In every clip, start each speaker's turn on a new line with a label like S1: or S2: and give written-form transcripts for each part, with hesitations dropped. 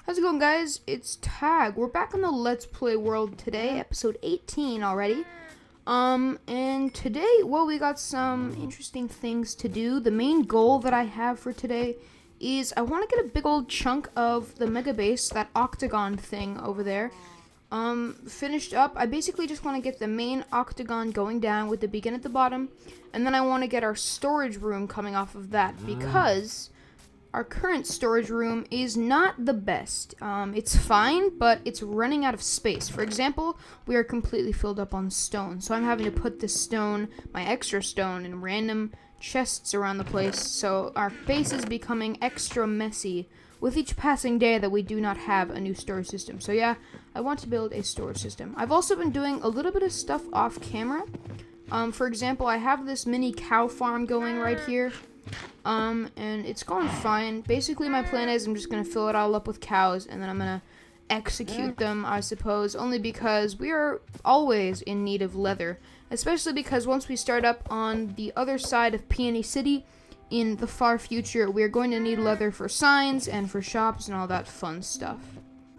S1: How's it going, guys? It's Tag. We're back on the Let's Play world today, episode 18 already. And today, well, we got some interesting things to do. The main goal that I have for today is I want to get a big old chunk of the mega base, that octagon thing over there, finished up. I basically just want to get the main octagon going down with the beacon at the bottom, and then I want to get our storage room coming off of that, because our current storage room is not the best. It's fine, but it's running out of space. For example, we are completely filled up on stone, so I'm having to put this stone, my extra stone, in random chests around the place, so our base is becoming extra messy with each passing day that we do not have a new storage system. So yeah, I want to build a storage system. I've also been doing a little bit of stuff off camera. For example, I have this mini cow farm going right here. And it's going fine. Basically, my plan is I'm just going to fill it all up with cows, and then I'm going to execute them, I suppose, only because we are always in need of leather, especially because once we start up on the other side of Peony City in the far future, we are going to need leather for signs and for shops and all that fun stuff.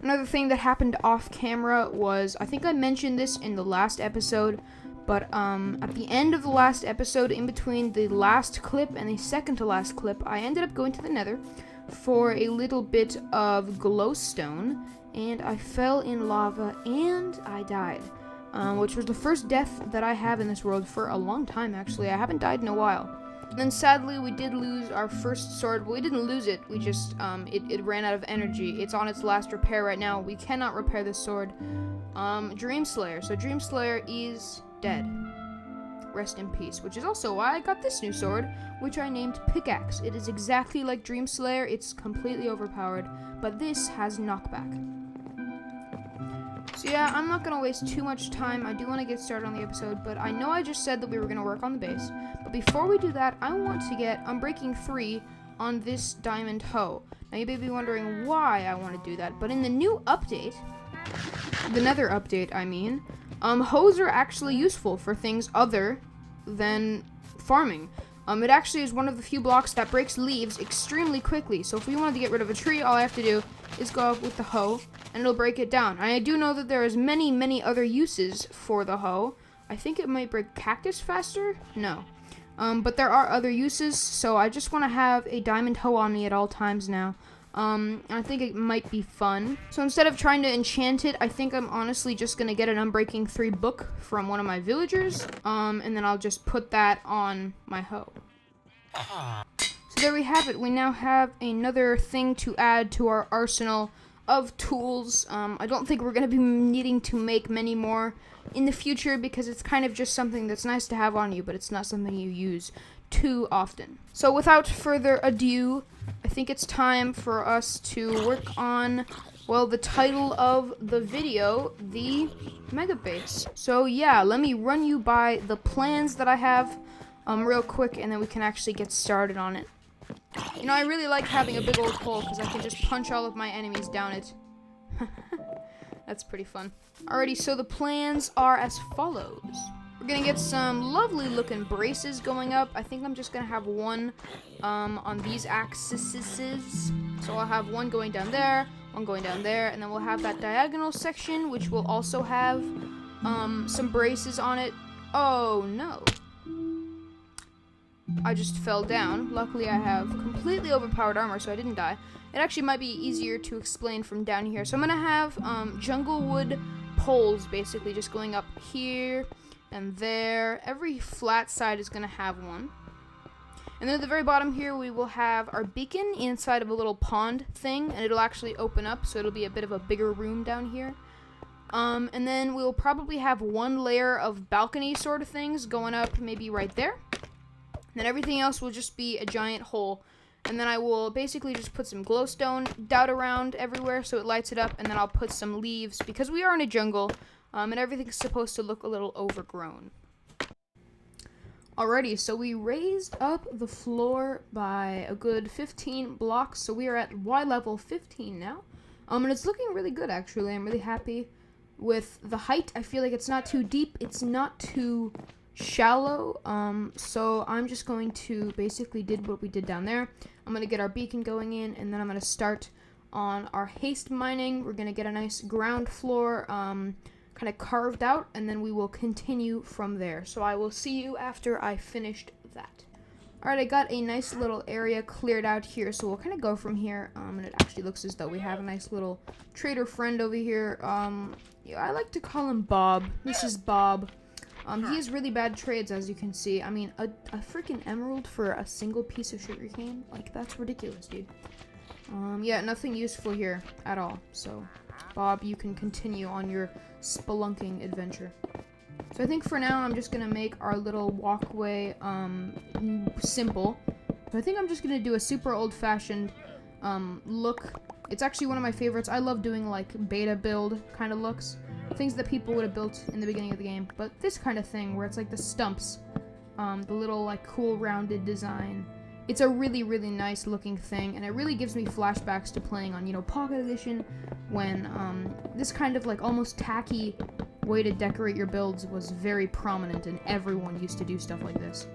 S1: Another thing that happened off camera was, I think I mentioned this in the last episode, but at the end of the last episode, in between the last clip and the second to last clip, I ended up going to the nether for a little bit of glowstone, and I fell in lava and I died, which was the first death that I have in this world for a long time, actually. I haven't died in a while. And then sadly, we did lose our first sword. Well, we didn't lose it, we just, it ran out of energy. It's on its last repair right now. We cannot repair this sword. Dreamslayer. So Dreamslayer is dead. Rest in peace. Which is also why I got this new sword, which I named Pickaxe. It is exactly like Dreamslayer. It's completely overpowered, but this has knockback. So yeah, I'm not going to waste too much time. I do want to get started on the episode, but I know I just said that we were going to work on the base. But before we do that, I want to get Unbreaking 3 on this diamond hoe. Now you may be wondering why I want to do that, but in the new update, the nether update, I mean, hoes are actually useful for things other than farming. It actually is one of the few blocks that breaks leaves extremely quickly. So if we wanted to get rid of a tree, all I have to do is go up with the hoe, and it'll break it down. And I do know that there is many other uses for the hoe. I think it might break cactus faster? No. But there are other uses, so I just want to have a diamond hoe on me at all times now. I think it might be fun. So instead of trying to enchant it, I think I'm honestly just going to get an Unbreaking 3 book from one of my villagers, and then I'll just put that on my hoe. So there we have it. We now have another thing to add to our arsenal of tools. I don't think we're going to be needing to make many more in the future, because it's kind of just something that's nice to have on you, but it's not something you use too often. So without further ado, I think it's time for us to work on, well, the title of the video, the mega base. So yeah, let me run you by the plans that I have real quick, and then we can actually get started on it. You know, I really like having a big old hole because I can just punch all of my enemies down it. That's pretty fun. Alrighty, so the plans are as follows. We're gonna get some lovely looking braces going up. I think I'm just gonna have one on these axes. So I'll have one going down there, one going down there, and then we'll have that diagonal section, which will also have some braces on it. Oh no. I just fell down. Luckily I have completely overpowered armor, so I didn't die. It actually might be easier to explain from down here. So I'm gonna have jungle wood poles basically just going up here and there. Every flat side is going to have one. And then at the very bottom here, we will have our beacon inside of a little pond thing, and it'll actually open up, so it'll be a bit of a bigger room down here. And then we'll probably have one layer of balcony sort of things going up, maybe right there. And then everything else will just be a giant hole. And then I will basically just put some glowstone dot around everywhere so it lights it up, and then I'll put some leaves, because we are in a jungle, and everything's supposed to look a little overgrown. Alrighty, so we raised up the floor by a good 15 blocks, so we are at Y level 15 now. And it's looking really good, actually. I'm really happy with the height. I feel like it's not too deep, it's not too shallow, so I'm just going to basically did what we did down there. I'm going to get our beacon going in, and then I'm going to start on our haste mining. We're going to get a nice ground floor kind of carved out, and then we will continue from there. So I will see you after I finished that. Alright, I got a nice little area cleared out here, so we'll kind of go from here, and it actually looks as though we have a nice little trader friend over here. Yeah, I like to call him Bob. This is Bob. He has really bad trades, as you can see. I mean, a freaking emerald for a single piece of sugarcane? Like, that's ridiculous, dude. Yeah, nothing useful here at all. So, Bob, you can continue on your spelunking adventure. So I think for now, I'm just gonna make our little walkway, simple. So I think I'm just gonna do a super old-fashioned, look. It's actually one of my favorites. I love doing, like, beta build kind of looks. Things that people would have built in the beginning of the game. But this kind of thing, where it's like the stumps, the little, like, cool rounded design. It's a really, really nice looking thing, and it really gives me flashbacks to playing on, you know, Pocket Edition, when, this kind of, like, almost tacky way to decorate your builds was very prominent, and everyone used to do stuff like this.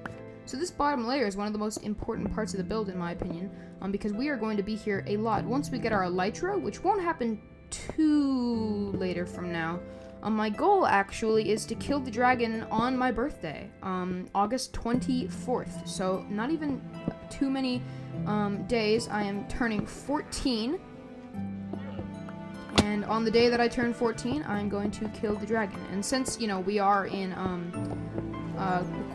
S1: So this bottom layer is one of the most important parts of the build, in my opinion, because we are going to be here a lot. Once we get our elytra, which won't happen too later from now, my goal, actually, is to kill the dragon on my birthday, August 24th. So, not even too many days. I am turning 14. And on the day that I turn 14, I'm going to kill the dragon. And since, you know, we are in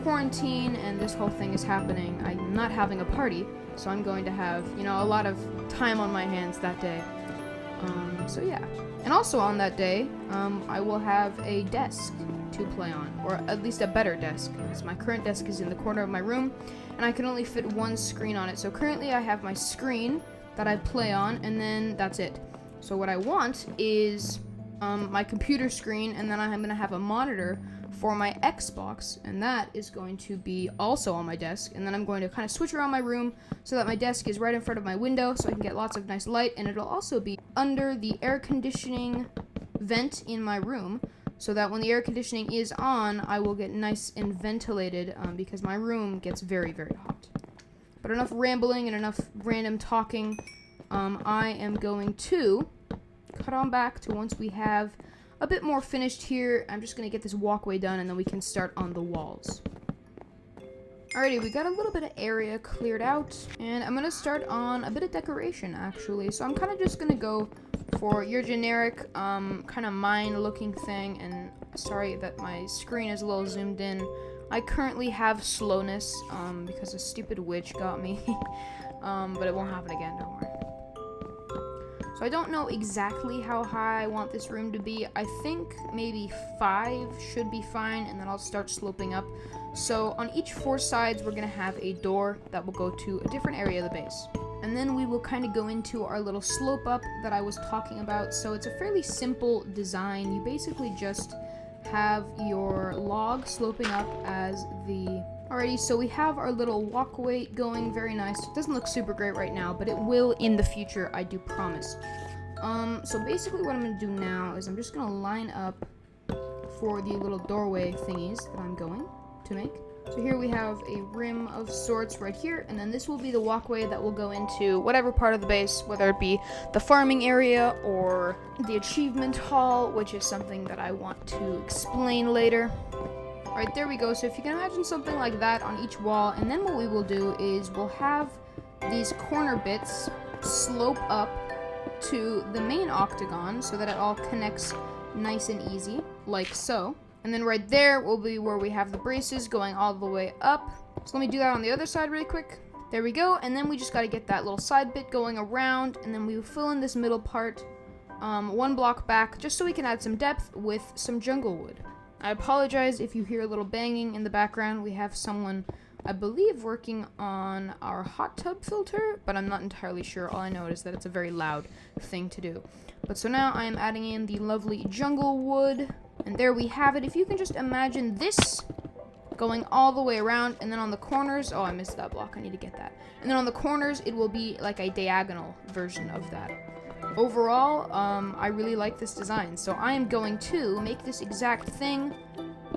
S1: quarantine and this whole thing is happening, I'm not having a party. So I'm going to have, you know, a lot of time on my hands that day. So yeah. And also on that day, I will have a desk to play on, or at least a better desk, because my current desk is in the corner of my room, and I can only fit one screen on it. So currently I have my screen that I play on, and then that's it. So what I want is my computer screen, and then I'm going to have a monitor for my Xbox, and that is going to be also on my desk. And then I'm going to kind of switch around my room so that my desk is right in front of my window, so I can get lots of nice light, and it'll also be under the air conditioning vent in my room, so that when the air conditioning is on, I will get nice and ventilated, because my room gets very, very hot. But enough rambling and enough random talking. I am going to cut on back to once we have a bit more finished here. I'm just going to get this walkway done, and then we can start on the walls. Alrighty, we got a little bit of area cleared out, and I'm going to start on a bit of decoration, actually. So I'm kind of just going to go for your generic, kind of mine-looking thing, and sorry that my screen is a little zoomed in. I currently have slowness, because a stupid witch got me, but it won't happen again, don't worry. So I don't know exactly how high I want this room to be. I think maybe 5 should be fine, and then I'll start sloping up. So on each 4 sides, we're going to have a door that will go to a different area of the base. And then we will kind of go into our little slope up that I was talking about. So it's a fairly simple design. You basically just have your log sloping up as the... Alrighty, so we have our little walkway going, very nice. It doesn't look super great right now, but it will in the future, I do promise. So basically what I'm going to do now is I'm just going to line up for the little doorway thingies that I'm going to make. So here we have a rim of sorts right here, and then this will be the walkway that will go into whatever part of the base, whether it be the farming area or the achievement hall, which is something that I want to explain later. Alright, there we go. So if you can imagine something like that on each wall, and then what we will do is we'll have these corner bits slope up to the main octagon so that it all connects nice and easy, like so. And then right there will be where we have the braces going all the way up. So let me do that on the other side really quick. There we go. And then we just got to get that little side bit going around, and then we will fill in this middle part 1 block back, just so we can add some depth with some jungle wood. I apologize if you hear a little banging in the background. We have someone, I believe, working on our hot tub filter, but I'm not entirely sure. All I know is that it's a very loud thing to do. But so now I am adding in the lovely jungle wood, and there we have it. If you can just imagine this going all the way around, and then on the corners, oh, I missed that block. I need to get that. And then on the corners, it will be like a diagonal version of that. Overall, I really like this design, so I am going to make this exact thing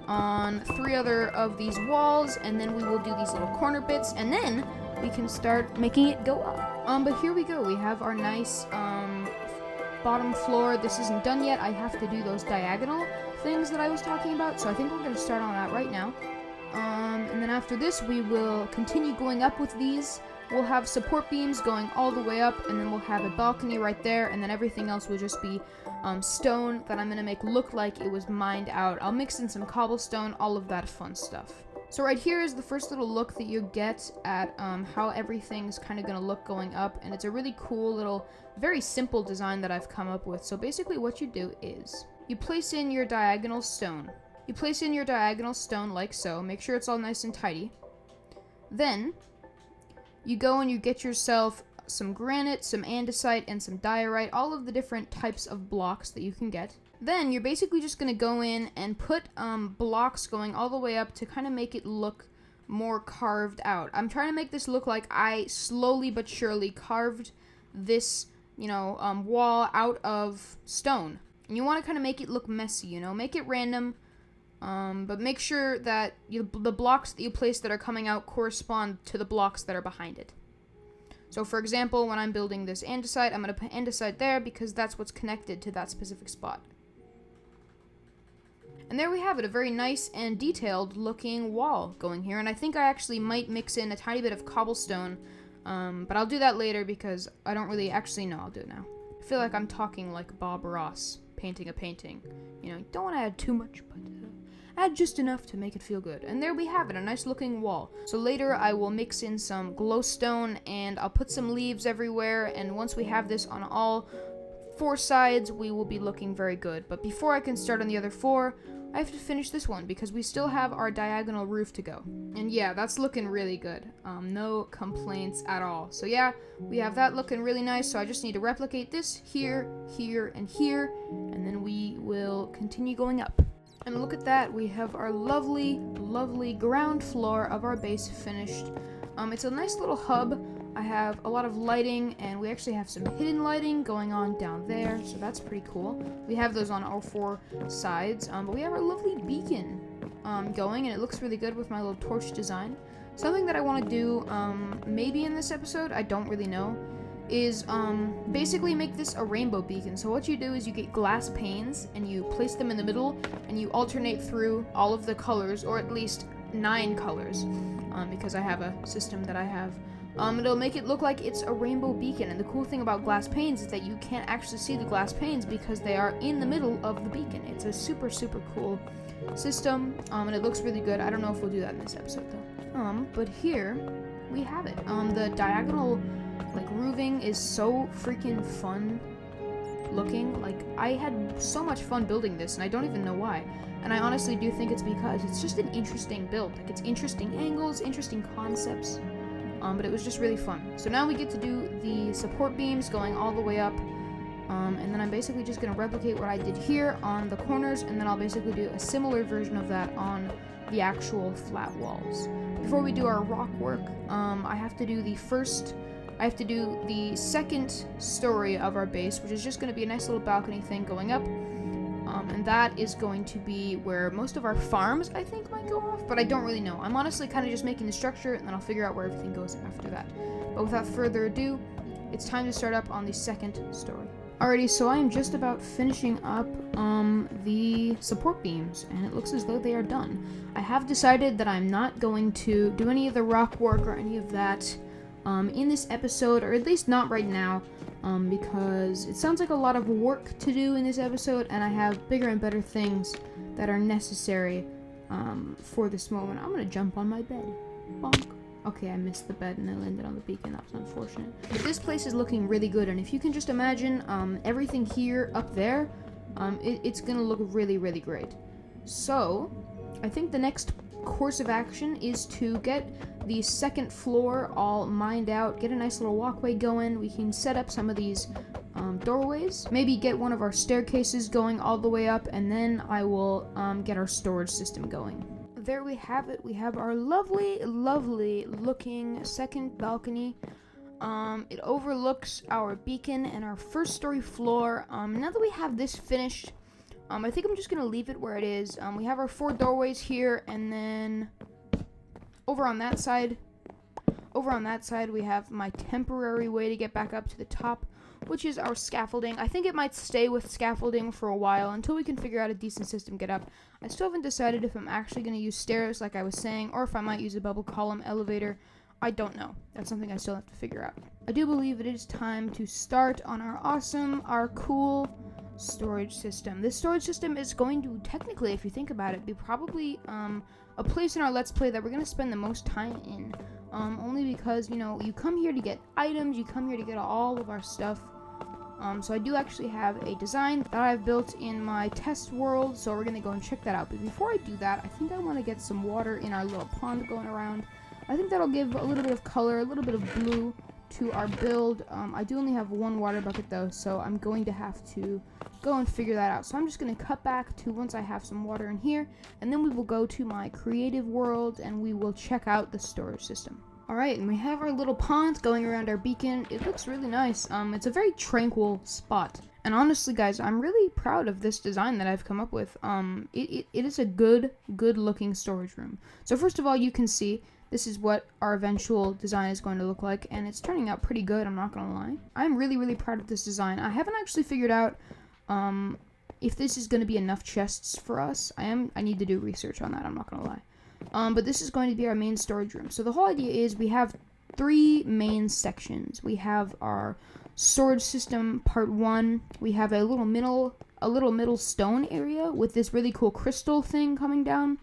S1: on 3 other of these walls, and then we will do these little corner bits, and then we can start making it go up. But here we go. We have our nice bottom floor. This isn't done yet. I have to do those diagonal things that I was talking about, so I think we're going to start on that right now. And then after this, we will continue going up with these. We'll have support beams going all the way up, and then we'll have a balcony right there, and then everything else will just be stone that I'm going to make look like it was mined out. I'll mix in some cobblestone, all of that fun stuff. So right here is the first little look that you get at how everything's kind of going to look going up, and it's a really cool little, very simple design that I've come up with. So basically what you do is, you place in your diagonal stone. You place in your diagonal stone like so, make sure it's all nice and tidy. Then, you go and you get yourself some granite, some andesite, and some diorite, all of the different types of blocks that you can get. Then you're basically just going to go in and put blocks going all the way up to kind of make it look more carved out. I'm trying to make this look like I slowly but surely carved this, wall out of stone. And you want to kind of make it look messy, make it random, but make sure that the blocks that you place that are coming out correspond to the blocks that are behind it. So for example, when I'm building this andesite, I'm going to put andesite there because that's what's connected to that specific spot. And there we have it, a very nice and detailed looking wall going here. And I think I actually might mix in a tiny bit of cobblestone, but I'll do that later because I don't really, actually, no, I'll do it now. I feel like I'm talking like Bob Ross painting a painting. You don't want to add too much, but add just enough to make it feel good. And there we have it, a nice looking wall. So later I will mix in some glowstone and I'll put some leaves everywhere, and once we have this on all 4 sides, we will be looking very good. But before I can start on the other 4, I have to finish this one because we still have our diagonal roof to go. And yeah, that's looking really good. No complaints at all. So yeah, we have that looking really nice. So I just need to replicate this here, here, and here, and then we will continue going up. And look at that, we have our lovely, lovely ground floor of our base finished. It's a nice little hub. I have a lot of lighting, and we actually have some hidden lighting going on down there, so that's pretty cool. We have those on all 4 sides, but we have our lovely beacon going, and it looks really good with my little torch design. Something that I want to do, maybe in this episode, I don't really know, is basically make this a rainbow beacon. So what you do is you get glass panes, and you place them in the middle, and you alternate through all of the colors, or at least 9 colors, because I have a system that I have. It'll make it look like it's a rainbow beacon, and the cool thing about glass panes is that you can't actually see the glass panes because they are in the middle of the beacon. It's a super, super cool system, and it looks really good. I don't know if we'll do that in this episode, though. But here we have it. The diagonal, roofing is so freaking fun looking. I had so much fun building this, and I don't even know why. And I honestly do think it's because it's just an interesting build. It's interesting angles, interesting concepts. But it was just really fun. So now we get to do the support beams going all the way up. And then I'm basically just going to replicate what I did here on the corners, and then I'll basically do a similar version of that on the actual flat walls. Before we do our rock work, I have to do the second story of our base, which is just going to be a nice little balcony thing going up. And that is going to be where most of our farms, I think, might go off, but I don't really know. I'm honestly kind of just making the structure, and then I'll figure out where everything goes after that. But without further ado, it's time to start up on the second story. Alrighty, so I am just about finishing up the support beams, and it looks as though they are done. I have decided that I'm not going to do any of the rock work or any of that in this episode, or at least not right now. Because it sounds like a lot of work to do in this episode, and I have bigger and better things that are necessary for this moment. I'm gonna jump on my bed. Bonk. Okay, I missed the bed and I landed on the beacon. That was unfortunate. But this place is looking really good, and if you can just imagine everything here up there, it's gonna look really, really great. So, I think the next course of action is to get the second floor all mined out, get a nice little walkway going. We can set up some of these doorways, maybe get one of our staircases going all the way up, and then I will get our storage system going. There we have it. We have our lovely, lovely looking second balcony. It overlooks our beacon and our first story floor. Now that we have this finished, I think I'm just going to leave it where it is. We have our 4 doorways here, and then over on that side, we have my temporary way to get back up to the top, which is our scaffolding. I think it might stay with scaffolding for a while until we can figure out a decent system to get up. I still haven't decided if I'm actually going to use stairs like I was saying, or if I might use a bubble column elevator. I don't know. That's something I still have to figure out. I do believe it is time to start on our cool storage system. This storage system is going to, technically, if you think about it, be probably a place in our Let's Play that we're going to spend the most time in. Only because, you know, you come here to get items, you come here to get all of our stuff. So I do actually have a design that I've built in my test world, so we're going to go and check that out. But before I do that, I think I want to get some water in our little pond going around. I think that'll give a little bit of color, a little bit of blue to our build. I do only have one water bucket though, so I'm going to have to go and figure that out. So I'm just going to cut back to once I have some water in here, and then we will go to my creative world and we will check out the storage system. Alright, and we have our little pond going around our beacon. It looks really nice. It's a very tranquil spot. And honestly, guys, I'm really proud of this design that I've come up with. It is a good looking storage room. So first of all, you can see this is what our eventual design is going to look like, and it's turning out pretty good, I'm not gonna lie. I'm really proud of this design. I haven't actually figured out if this is gonna be enough chests for us. I need to do research on that, I'm not gonna lie. But this is going to be our main storage room. So the whole idea is we have 3 main sections. We have our storage system part 1. We have a little middle stone area with this really cool crystal thing coming down,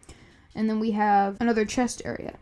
S1: and then we have another chest area.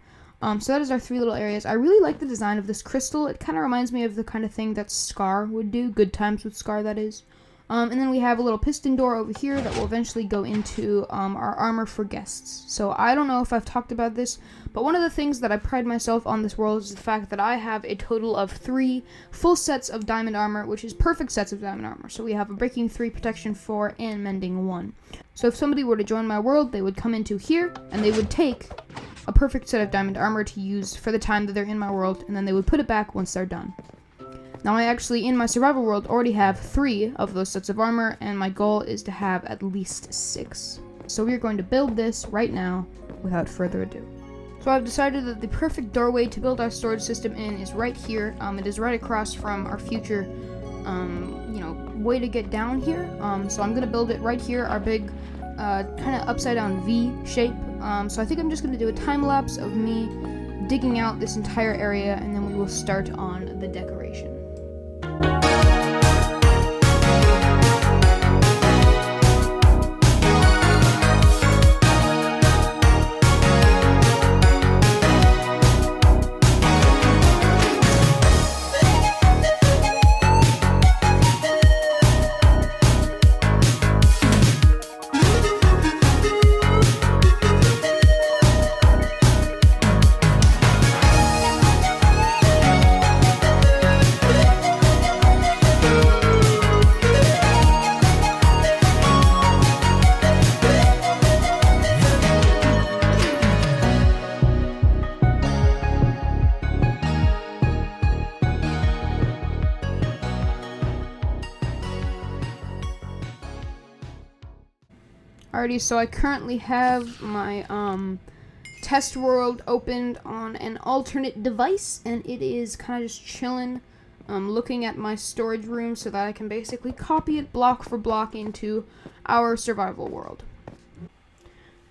S1: So that is our 3 little areas. I really like the design of this crystal. It kind of reminds me of the kind of thing that Scar would do. Good Times with Scar, that is. And then we have a little piston door over here that will eventually go into our armor for guests. So I don't know if I've talked about this, but one of the things that I pride myself on this world is the fact that I have a total of 3 full sets of diamond armor, which is perfect sets of diamond armor. So we have a breaking 3, protection 4, and mending 1. So if somebody were to join my world, they would come into here, and they would take a perfect set of diamond armor to use for the time that they're in my world, and then they would put it back once they're done. Now I actually, in my survival world, already have 3 of those sets of armor, and my goal is to have at least 6. So we are going to build this right now, without further ado. So I've decided that the perfect doorway to build our storage system in is right here. It is right across from our future, way to get down here. So I'm gonna build it right here, our big, kind of upside down V shape. So I think I'm just gonna do a time lapse of me digging out this entire area, and then we will start on the decoration. Alrighty, so I currently have my test world opened on an alternate device, and it is kind of just chilling, looking at my storage room so that I can basically copy it block for block into our survival world.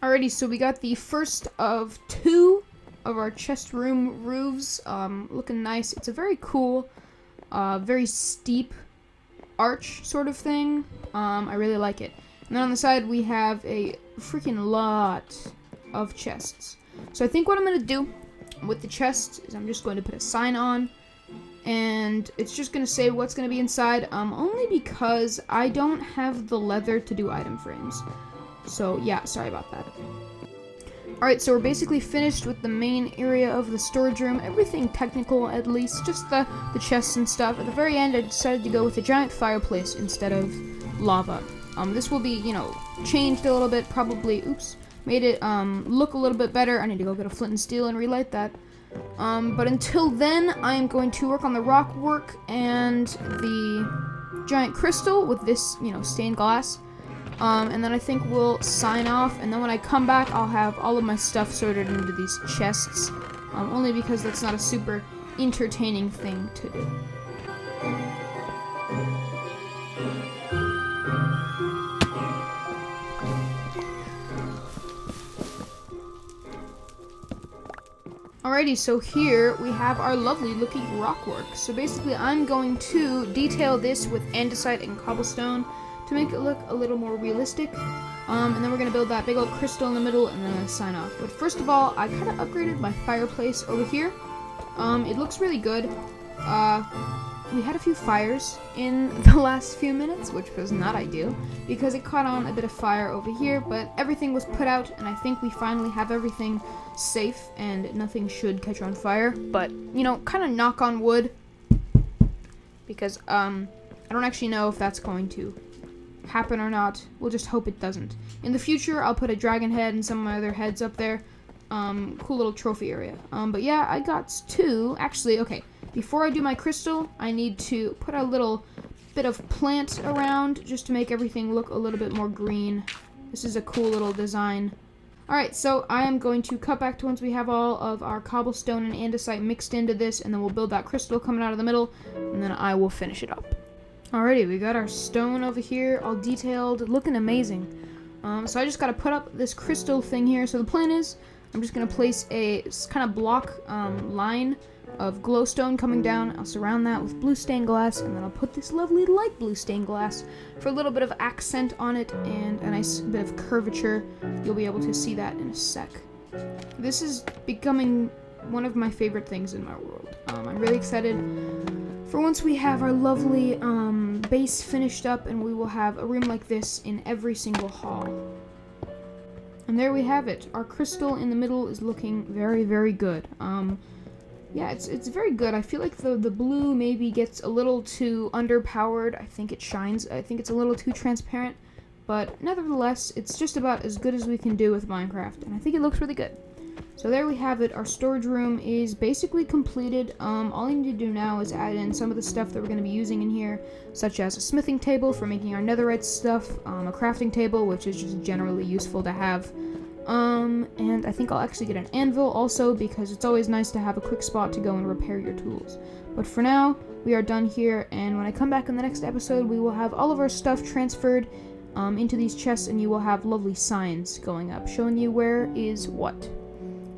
S1: Alrighty, so we got the first of 2 of our chest room roofs, looking nice. It's a very cool, very steep arch sort of thing. I really like it. And then on the side, we have a freaking lot of chests. So I think what I'm going to do with the chests is I'm just going to put a sign on, and it's just going to say what's going to be inside, only because I don't have the leather to do item frames. So yeah, sorry about that. Alright, so we're basically finished with the main area of the storage room. Everything technical, at least, just the chests and stuff. At the very end, I decided to go with a giant fireplace instead of lava. This will be, changed a little bit, probably, made it, look a little bit better. I need to go get a flint and steel and relight that. But until then, I am going to work on the rock work and the giant crystal with this, stained glass. And then I think we'll sign off, and then when I come back, I'll have all of my stuff sorted into these chests, only because that's not a super entertaining thing to do. Alrighty, so here we have our lovely looking rockwork. So basically I'm going to detail this with andesite and cobblestone to make it look a little more realistic. And then we're going to build that big old crystal in the middle and then sign off. But first of all, I kind of upgraded my fireplace over here. It looks really good. We had a few fires in the last few minutes, which was not ideal, because it caught on a bit of fire over here, but everything was put out, and I think we finally have everything safe, and nothing should catch on fire. But, you know, kind of knock on wood, because, I don't actually know if that's going to happen or not. We'll just hope it doesn't. In the future, I'll put a dragon head and some of my other heads up there. Cool little trophy area. But yeah, I got two. Actually, okay. Before I do my crystal, I need to put a little bit of plant around just to make everything look a little bit more green. This is a cool little design. Alright, so I am going to cut back to once we have all of our cobblestone and andesite mixed into this, and then we'll build that crystal coming out of the middle, and then I will finish it up. Alrighty, we got our stone over here, all detailed, looking amazing. So I just gotta put up this crystal thing here. So the plan is, I'm just gonna place a kind of block line of glowstone coming down. I'll surround that with blue stained glass, and then I'll put this lovely light blue stained glass for a little bit of accent on it and a nice bit of curvature. You'll be able to see that in a sec. This is becoming one of my favorite things in my world. I'm really excited for once we have our lovely base finished up, and we will have a room like this in every single hall. And there we have it. Our crystal in the middle is looking very, very good. Yeah, it's very good. I feel like the blue maybe gets a little too underpowered. I think it shines. I think it's a little too transparent. But nevertheless, it's just about as good as we can do with Minecraft. And I think it looks really good. So there we have it. Our storage room is basically completed. All I need to do now is add in some of the stuff that we're going to be using in here, such as a smithing table for making our netherite stuff, a crafting table, which is just generally useful to have. And I think I'll actually get an anvil also, because it's always nice to have a quick spot to go and repair your tools. But for now, we are done here, and when I come back in the next episode, we will have all of our stuff transferred into these chests, and you will have lovely signs going up showing you where is what.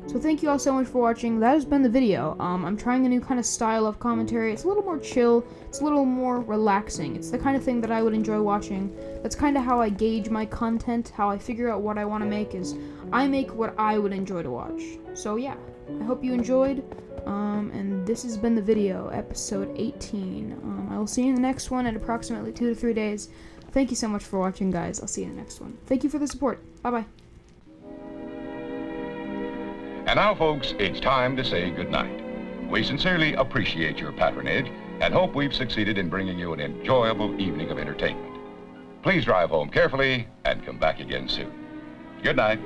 S1: So thank you all so much for watching. That has been the video. I'm trying a new kind of style of commentary. It's a little more chill. It's a little more relaxing. It's the kind of thing that I would enjoy watching. That's kind of how I gauge my content, how I figure out what I want to make, is I make what I would enjoy to watch. So yeah, I hope you enjoyed. And this has been the video, episode 18. I will see you in the next one in approximately 2 to 3 days. Thank you so much for watching, guys. I'll see you in the next one. Thank you for the support. Bye-bye.
S2: And now, folks, it's time to say goodnight. We sincerely appreciate your patronage and hope we've succeeded in bringing you an enjoyable evening of entertainment. Please drive home carefully and come back again soon. Good night.